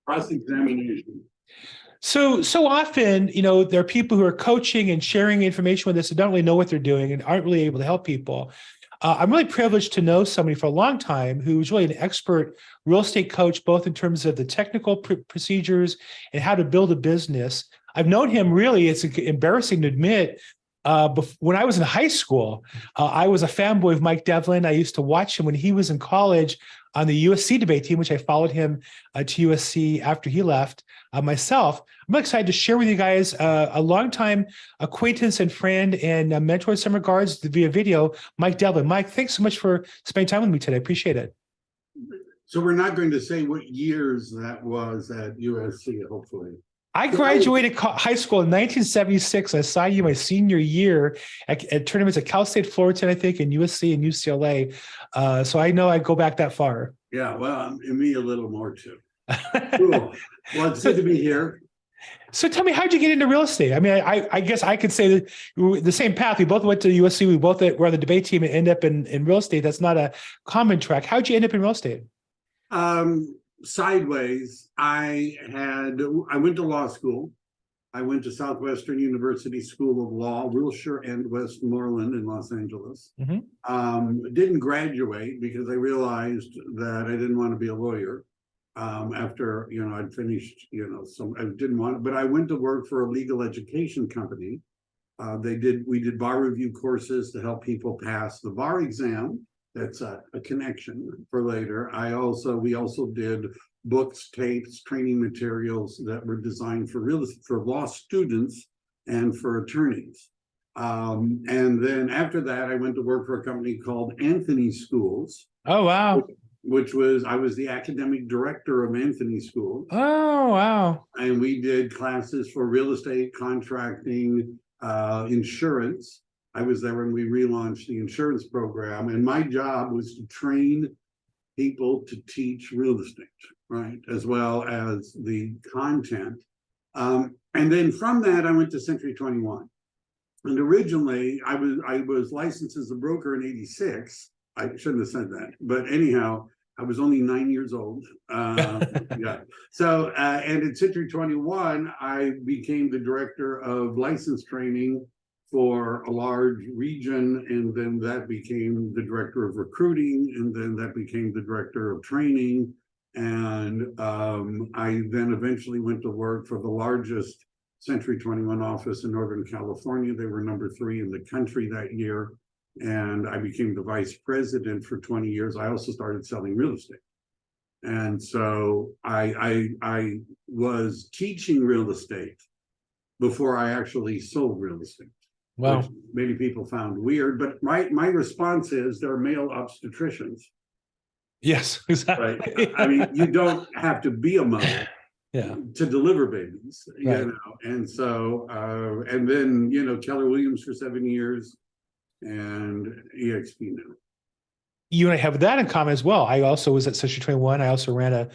Cross-examination. So often, there are people who are coaching and sharing information with us who don't really know what they're doing and aren't really able to help people. I'm really privileged to know somebody for a long time who's really an expert real estate coach, both in terms of the technical procedures and how to build a business. I've known him really, it's embarrassing to admit, when I was in high school. I was a fanboy of Mike Devlin. I used to watch him when he was in college on the USC debate team, which I followed him to USC after he left. Myself, I'm excited to share with you guys a longtime acquaintance and friend and mentor in some regards via video, Mike Devlin. Mike, thanks so much for spending time with me today. Appreciate it. So we're not going to say what years that was at USC, hopefully. I graduated high school in 1976. I saw you my senior year at tournaments at Cal State Fullerton, I think, and USC and UCLA. So I know I go back that far. Yeah, well, and me a little more too. Cool. Well, it's good to be here. So tell me, how'd you get into real estate? I mean, I guess I could say that the same path. We both went to USC. We both were on the debate team and end up in real estate. That's not a common track. How'd you end up in real estate? Sideways. I went to law school. I went to Southwestern University School of Law, Wilshire and Westmoreland in Los Angeles. Didn't graduate because I realized that I didn't want to be a lawyer. After I'd finished, so I didn't want it, but I went to work for a legal education company. We did bar review courses to help people pass the bar exam. That's a connection for later. We also did books, tapes, training materials that were designed for law students and for attorneys. And then after that, I went to work for a company called Anthony Schools. Oh, wow. I was the academic director of Anthony Schools. Oh, wow. And we did classes for real estate, contracting, insurance. I was there when we relaunched the insurance program, and my job was to train people to teach real estate, right, as well as the content. And then from that, I went to Century 21. And originally, I was licensed as a broker in '86. I shouldn't have said that, but anyhow, I was only 9 years old. Yeah. So, and at Century 21, I became the director of license training for a large region, and then that became the director of recruiting, and then that became the director of training. And I then eventually went to work for the largest Century 21 office in Northern California. They were number 3 in the country that year. And I became the vice president for 20 years. I also started selling real estate. And so I was teaching real estate before I actually sold real estate. Wow. Which many people found weird, but my response is they're male obstetricians. Yes, exactly. Right? I mean, you don't have to be a mother to deliver babies, right. And so, and then, Keller Williams for 7 years and EXP now. You and I have that in common as well. I also was at Century 21. I also ran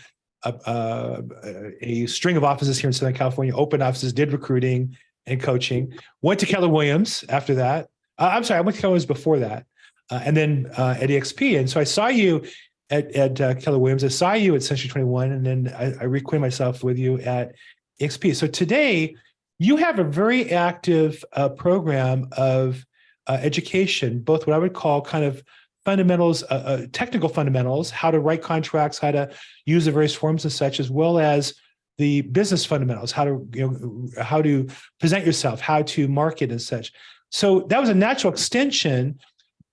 a string of offices here in Southern California, open offices, did recruiting and coaching. Went to Keller Williams after that. I'm sorry, I went to Keller Williams before that, and then at EXP. And so I saw you at Keller Williams. I saw you at Century 21, and then I reacquainted myself with you at EXP. So today, you have a very active program of education, both what I would call kind of fundamentals, technical fundamentals, how to write contracts, how to use the various forms and such, as well as the business fundamentals, how to present yourself, how to market and such. So that was a natural extension.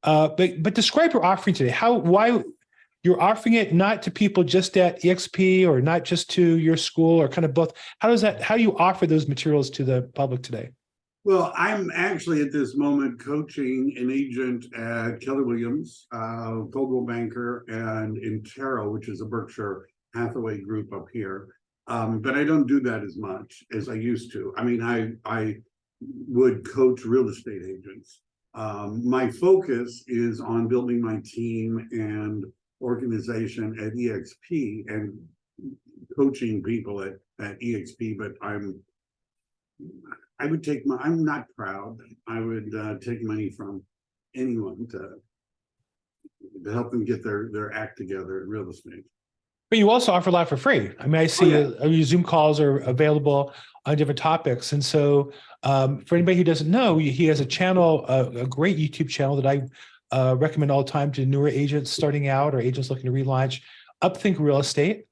But describe your offering today. Why you're offering it not to people just at EXP or not just to your school, or kind of both. How do you offer those materials to the public today? Well, I'm actually at this moment coaching an agent at Keller Williams, Coldwell Banker, and Intero, which is a Berkshire Hathaway group up here. But I don't do that as much as I used to. I mean, I would coach real estate agents. My focus is on building my team and organization at EXP and coaching people at EXP, but I'm not proud. I would take money from anyone to help them get their act together in real estate. But you also offer a lot for free. I mean, I see your Zoom calls are available on different topics. And so for anybody who doesn't know, he has a channel, a great YouTube channel that I recommend all the time to newer agents starting out or agents looking to relaunch, Upthink Real Estate.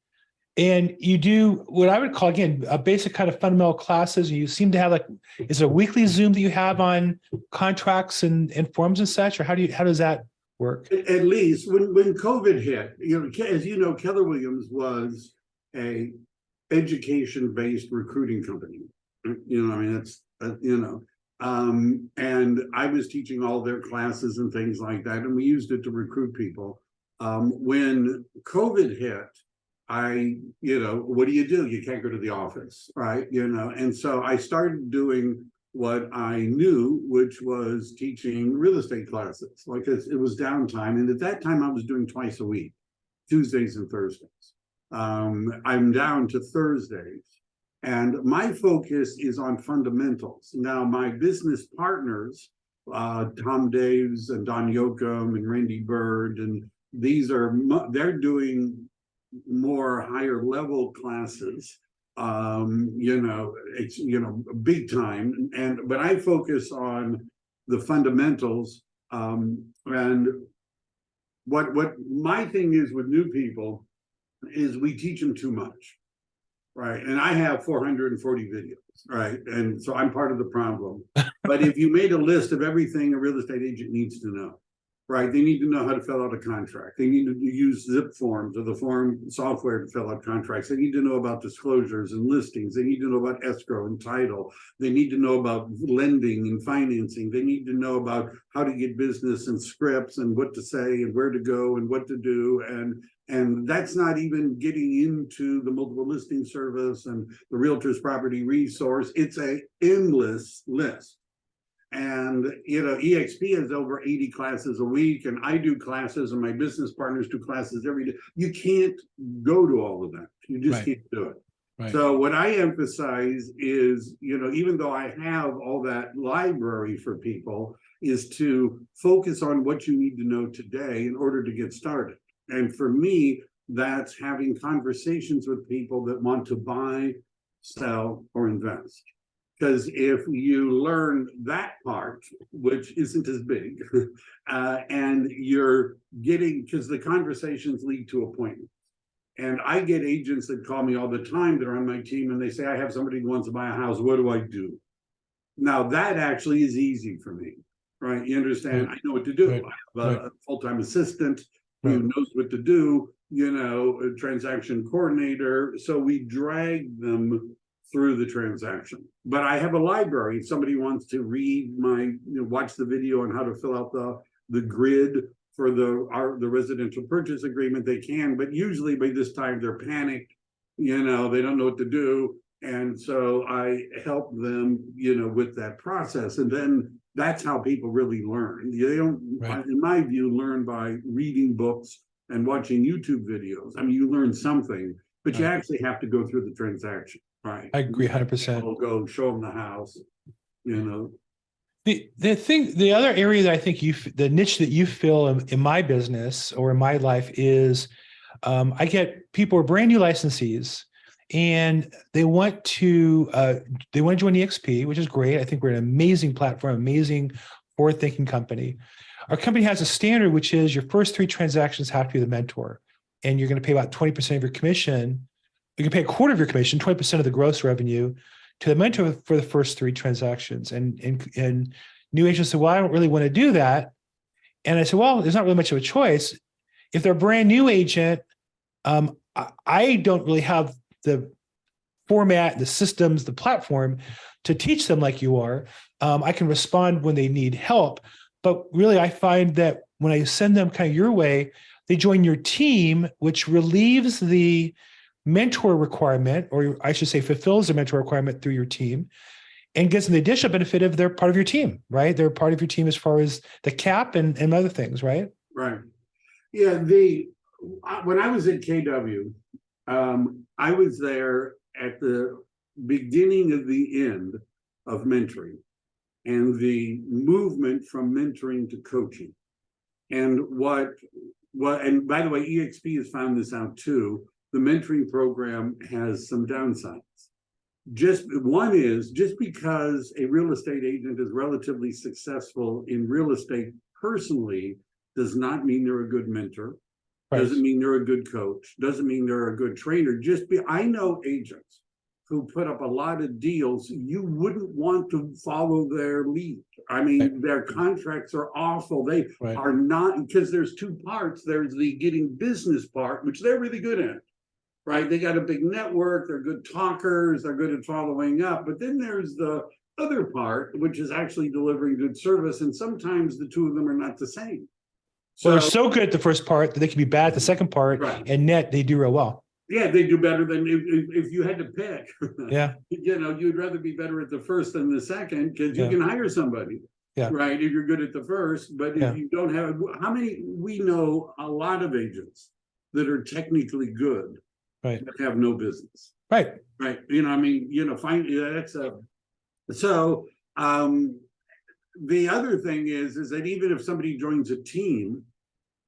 And you do what I would call, again, a basic kind of fundamental classes. You seem to have like, is it a weekly Zoom that you have on contracts and forms and such, or how does that work? At least when COVID hit, as you know, Keller Williams was a education-based recruiting company. I mean, that's and I was teaching all their classes and things like that, and we used it to recruit people. When COVID hit, what do? You can't go to the office, right? And so I started doing what I knew, which was teaching real estate classes, like it was downtime. And at that time I was doing twice a week, Tuesdays and Thursdays. I'm down to Thursdays. And my focus is on fundamentals. Now, my business partners, Tom Daves and Don Yoakum and Randy Bird, and they're doing more higher level classes, it's big time, but I focus on the fundamentals. And what my thing is with new people is we teach them too much, right? And I have 440 videos, right? And so I'm part of the problem. But if you made a list of everything a real estate agent needs to know, right? They need to know how to fill out a contract. They need to use zip forms or the form software to fill out contracts. They need to know about disclosures and listings. They need to know about escrow and title. They need to know about lending and financing. They need to know about how to get business and scripts and what to say and where to go and what to do. And that's not even getting into the multiple listing service and the realtor's property resource. It's an endless list. And EXP has over 80 classes a week, and I do classes, and my business partners do classes every day. You can't go to all of that. You just can't do it. Right. So what I emphasize is, even though I have all that library for people, is to focus on what you need to know today in order to get started. And for me, that's having conversations with people that want to buy, sell, or invest. Because if you learn that part, which isn't as big, and you're getting, because the conversations lead to appointments. And I get agents that call me all the time that are on my team, and they say, I have somebody who wants to buy a house. What do I do? Now, that actually is easy for me, right? You understand? Right. I know what to do. Right. I have a full-time assistant who knows what to do, a transaction coordinator. So we drag them through the transaction. But I have a library. If somebody wants to read watch the video on how to fill out the grid for the residential purchase agreement, they can. But usually by this time they're panicked. They don't know what to do. And so I help them, with that process. And then that's how people really learn. They don't, in my view, learn by reading books and watching YouTube videos. I mean, you learn something, but you actually have to go through the transaction. Right. I agree 100%. We'll go show them the house, The other area that I think the niche that you fill in my business or in my life is I get people who are brand new licensees and they want to join EXP, which is great. I think we're an amazing platform, amazing forward-thinking company. Our company has a standard, which is your first 3 transactions have to be the mentor, and you're going to pay about 20% of your commission. You can pay a quarter of your commission, 20% of the gross revenue, to the mentor for the first 3 transactions. And new agents said, well, I don't really want to do that. And I said, well, there's not really much of a choice. If they're a brand new agent, I don't really have the format, the systems, the platform to teach them like you are. I can respond when they need help. But really, I find that when I send them kind of your way, they join your team, which relieves the mentor requirement, or I should say fulfills the mentor requirement through your team, and gives them the additional benefit of they're part of your team, right? They're part of your team as far as the cap and other things, right? Right. Yeah. When I was at KW, I was there at the beginning of the end of mentoring and the movement from mentoring to coaching. And and by the way, EXP has found this out too. the mentoring program has some downsides. Just one is, just because a real estate agent is relatively successful in real estate personally does not mean they're a good mentor. Right. Doesn't mean they're a good coach. Doesn't mean they're a good trainer. I know agents who put up a lot of deals. You wouldn't want to follow their lead. I mean, Right. their contracts are awful. They Right. are not, because there's two parts. There's the getting business part, which they're really good at, right? They got a big network. They're good talkers. They're good at following up. But then there's the other part, which is actually delivering good service. And sometimes the two of them are not the same. So they're so good at the first part that they can be bad at the second part, right. And net they do real well. Yeah, they do better than if you had to pick. Yeah. You'd rather be better at the first than the second, because you Yeah. can hire somebody. Yeah. Right, if you're good at the first, but if you don't have, we know a lot of agents that are technically good, right, but have no business. Right. Right. The other thing is that even if somebody joins a team,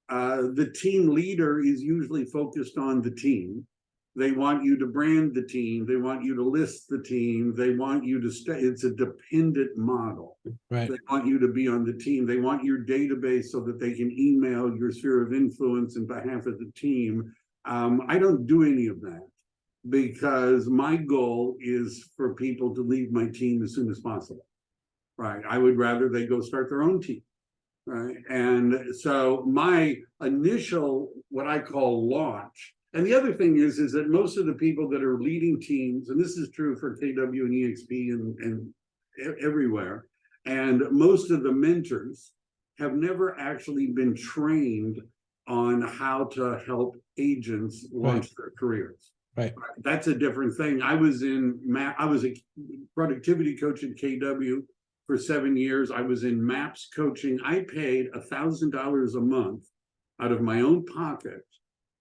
the team leader is usually focused on the team. They want you to brand the team. They want you to list the team. They want you to stay. It's a dependent model. Right. They want you to be on the team. They want your database so that they can email your sphere of influence in behalf of the team. I don't do any of that, because my goal is for people to leave my team as soon as possible. Right. I would rather they go start their own team. Right. And so my initial, what I call launch, and the other thing is that most of the people that are leading teams, and this is true for KW and EXP and everywhere, and most of the mentors have never actually been trained on how to help agents launch their careers. Right. That's a different thing. I was a productivity coach at KW for 7 years. I was in MAPS coaching. I paid $1,000 a month out of my own pocket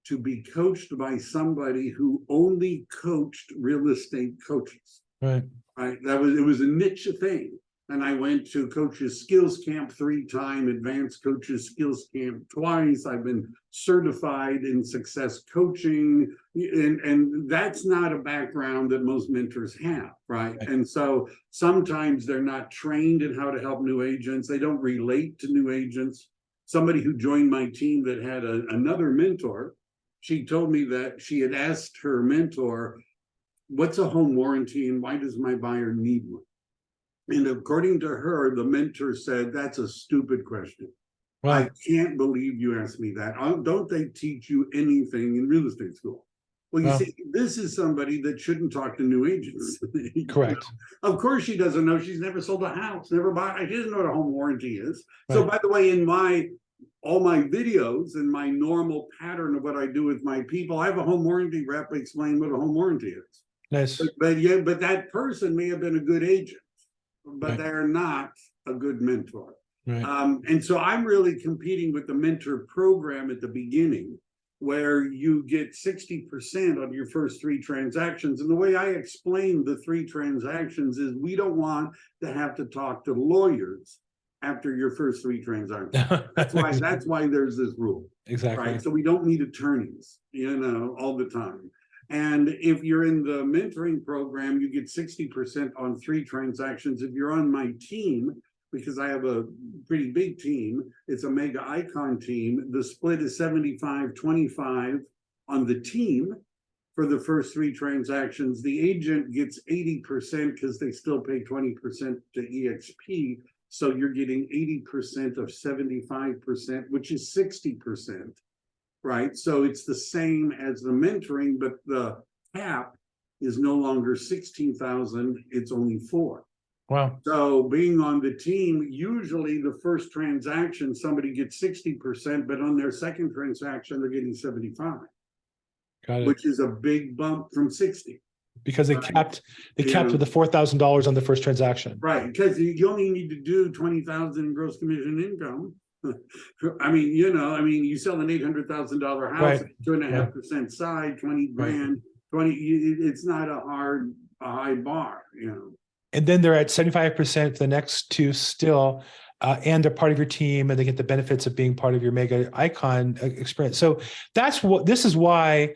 to be coached by somebody who only coached real estate coaches. Right. Right. It was a niche thing. And I went to Coaches Skills Camp 3 times, Advanced Coaches Skills Camp twice. I've been certified in success coaching. And that's not a background that most mentors have, right? And so sometimes they're not trained in how to help new agents. They don't relate to new agents. Somebody who joined my team that had another mentor, she told me that she had asked her mentor, what's a home warranty and why does my buyer need one? And according to her, the mentor said, that's a stupid question. Right. I can't believe you asked me that. Don't they teach you anything in real estate school? Well, you see, this is somebody that shouldn't talk to new agents. Correct. Of course she doesn't know. She's never sold a house, never bought. She doesn't know what a home warranty is. Right. So by the way, in all my videos and my normal pattern of what I do with my people, I have a home warranty rep explain what a home warranty is. Nice. But that person may have been a good agent, but right. they're not a good mentor. Right. And so I'm really competing with the mentor program at the beginning, where you get 60% on your first 3 transactions. And the way I explain the 3 transactions is we don't want to have to talk to lawyers after your first 3 transactions. That's why there's this rule. Exactly. Right. So we don't need attorneys, all the time. And if you're in the mentoring program, you get 60% on 3 transactions. If you're on my team, because I have a pretty big team, it's a mega icon team, the split is 75-25 on the team for the first 3 transactions. The agent gets 80% because they still pay 20% to EXP. So you're getting 80% of 75%, which is 60%. Right. So it's the same as the mentoring, but the cap is no longer 16,000. It's only 4. Wow. So being on the team, usually the first transaction, somebody gets 60%, but on their second transaction, they're getting 75. Got it. Which is a big bump from 60. Because they capped with the $4,000 on the first transaction. Right. Because you only need to do 20,000 in gross commission income. I mean, you sell an $800,000 house, right. 2.5% side, 20 grand, 20. It's not a high bar, And then they're at 75% for the next 2 still, and they're part of your team, and they get the benefits of being part of your mega icon experience. So this is why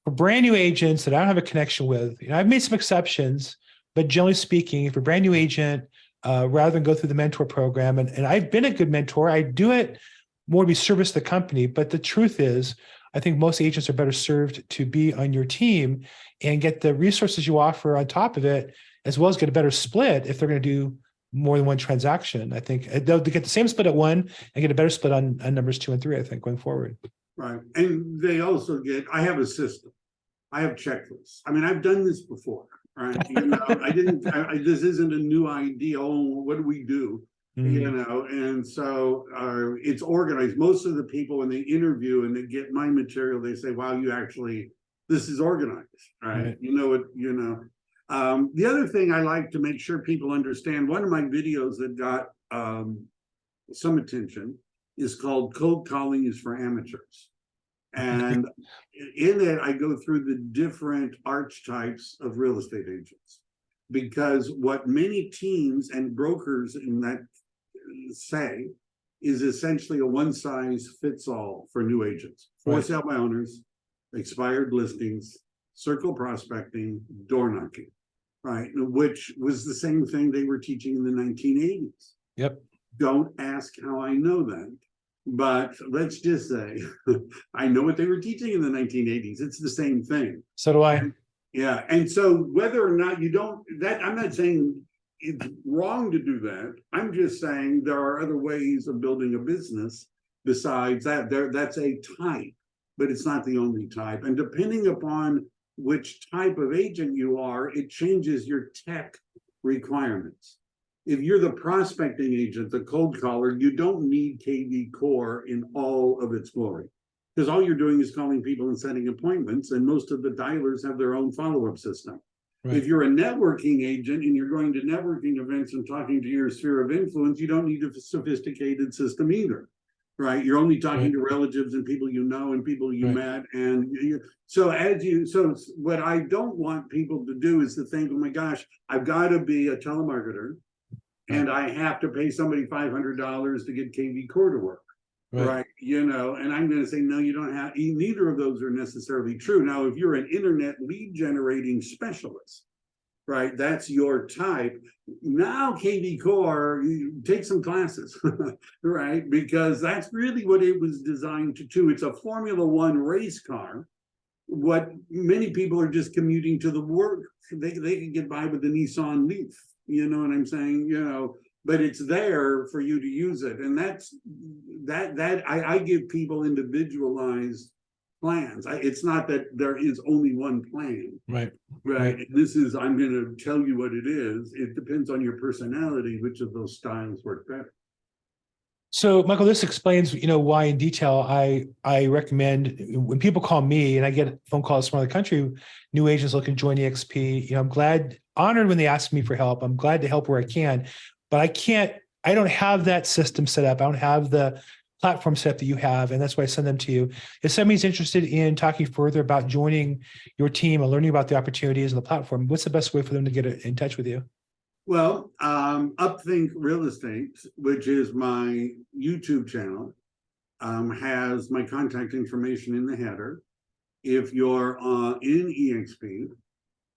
For brand new agents that I don't have a connection with, I've made some exceptions, but generally speaking, if a brand new agent, rather than go through the mentor program, and I've been a good mentor, I do it more to be service to the company. But the truth is, I think most agents are better served to be on your team and get the resources you offer on top of it, as well as get a better split if they're going to do more than one transaction. I think they'll get the same split at one and get a better split on numbers 2 and 3, I think, going forward. Right. And they also I have a system. I have checklists. I mean, I've done this before, right? This isn't a new idea. Oh, what do we do? And so it's organized. Most of the people, when they interview and they get my material, they say, wow, this is organized, right? The other thing I like to make sure people understand, one of my videos that got some attention is called Cold Calling is for Amateurs. And in it, I go through the different archetypes of real estate agents, because what many teams and brokers in that say is essentially a one-size-fits-all for new agents. For sale by owners, expired listings, circle prospecting, door knocking, right? Which was the same thing they were teaching in the 1980s. Yep. Don't ask how I know that, but let's just say I know what they were teaching in the 1980s. It's the same thing. So do I. Yeah. And so whether or not you don't, I'm not saying it's wrong to do that. I'm just saying there are other ways of building a business besides that. That's a type, but it's not the only type. And depending upon which type of agent you are, it changes your tech requirements. If you're the prospecting agent, the cold caller, you don't need KV Core in all of its glory, because all you're doing is calling people and setting appointments, and most of the dialers have their own follow-up system. Right. If you're a networking agent and you're going to networking events and talking to your sphere of influence, you don't need a sophisticated system either, right? You're only talking to relatives and people you know and people you met. And so what I don't want people to do is to think, oh my gosh, I've got to be a telemarketer and I have to pay somebody $500 to get KV Core to work. Right. And I'm going to say, no, you don't have, neither of those are necessarily true. Now, if you're an internet lead generating specialist, right, that's your type. Now, KV Core, you take some classes, right? Because that's really what it was designed to do. It's a Formula One race car. What many people are just commuting to the work. They can get by with the Nissan Leaf. You know what I'm saying? But it's there for you to use it. And I give people individualized plans. It's not that there is only one plan. Right. I'm going to tell you what it is. It depends on your personality, which of those styles work better. So, Michael, this explains, why in detail I recommend when people call me and I get phone calls from other country, new agents looking to join EXP, I'm honored when they ask me for help. I'm glad to help where I can, but I don't have that system set up. I don't have the platform set up that you have. And that's why I send them to you. If somebody's interested in talking further about joining your team and learning about the opportunities and the platform, what's the best way for them to get in touch with you? Well, Upthink Real Estate, which is my YouTube channel, has my contact information in the header. If you're in EXP,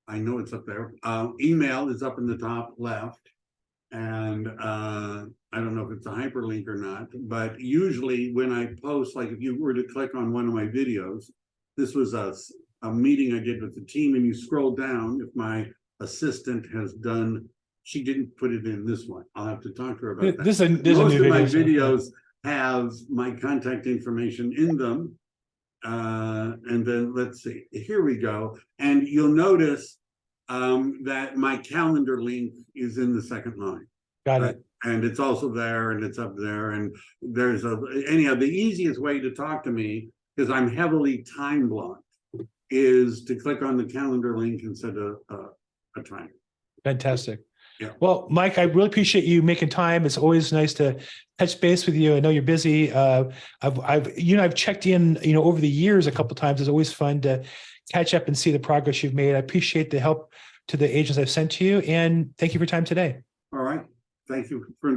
I know it's up there. Email is up in the top left. And I don't know if it's a hyperlink or not, but usually when I post, like if you were to click on one of my videos, this was a meeting I did with the team, and you scroll down, if my assistant has done, she didn't put it in this one. I'll have to talk to her about that. Most of my videos have my contact information in them. And then let's see, here we go. And you'll notice that my calendar link is in the second line. Got it. And it's also there, and it's up there. And there's anyhow, the easiest way to talk to me, because I'm heavily time blocked, is to click on the calendar link and set a time. Fantastic. Yeah. Well, Mike, I really appreciate you making time. It's always nice to touch base with you. I know you're busy. I've checked in, over the years a couple of times. It's always fun to catch up and see the progress you've made. I appreciate the help to the agents I've sent to you, and thank you for your time today. All right. Thank you for inviting me.